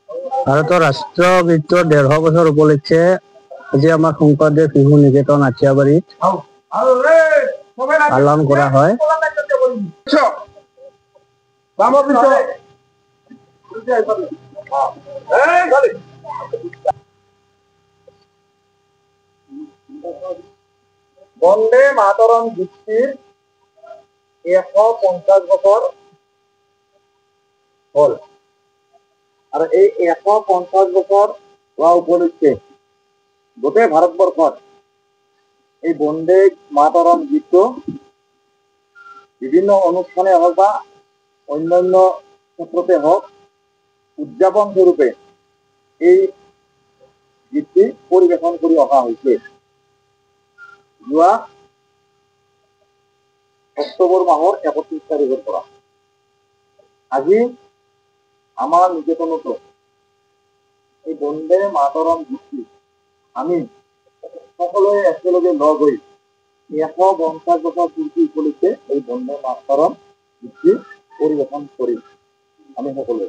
ভাৰতৰ ৰাষ্ট্ৰগীতৰ 150 বছৰ উপলক্ষে আজি আমাৰ শংকৰদেৱ শিশু নিকেতন আঠিয়াবাৰীত পালন কৰা হয়। বন্দে মাতৰম গীতটিৰ 150 বছৰ হল আৰু এই 150 বছৰ হোৱা উপলক্ষে গোটেই ভাৰতবৰ্ষত এই বন্দে মাতৰম গীতটো বিভিন্ন অনুষ্ঠানে হওক বা অন্যান্য ক্ষেত্ৰতে হওক উদযাপন স্বৰূপে এই গীতটি পৰিবেশন কৰি অহা হৈছে। যোৱা অক্টোবৰ মাহৰ 31 তাৰিখৰ পৰা আজি আমাৰ নিকেতনতো এই বন্দে মাতৰম গীতটি আমি সকলোৱে একেলগে লগ হৈ 150 বছৰ পূৰ্তি উপলক্ষে এই বন্দে মাতৰম গীতটি পৰিবেশন কৰিম। আমি সকলোৱে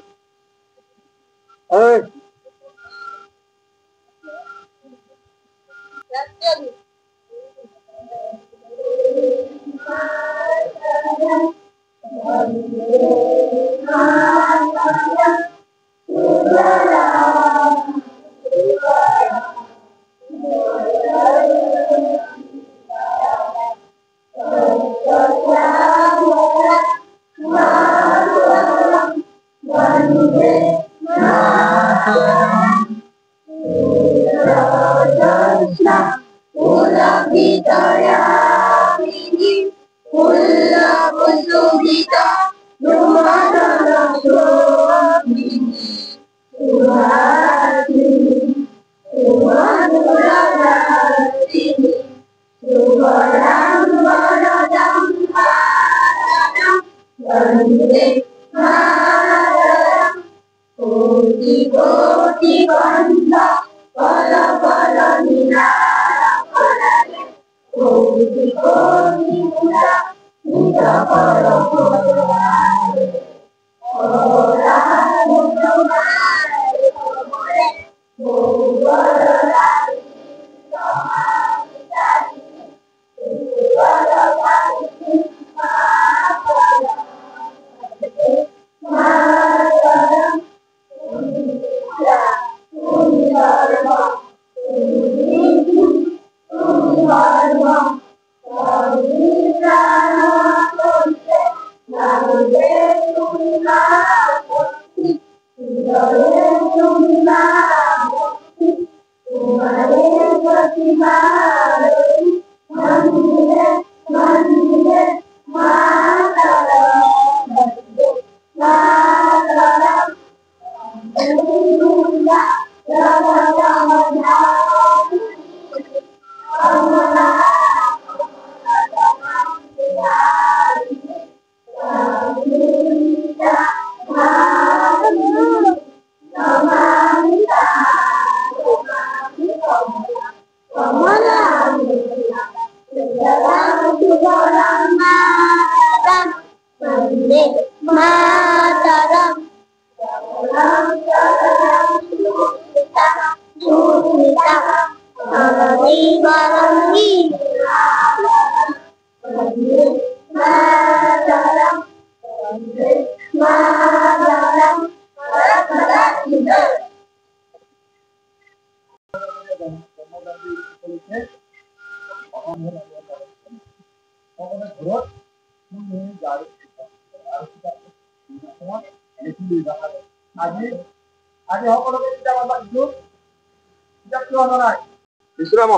বিশ্ৰাম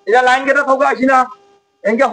এটা লাইন কেটে থকা আছি না এনেকে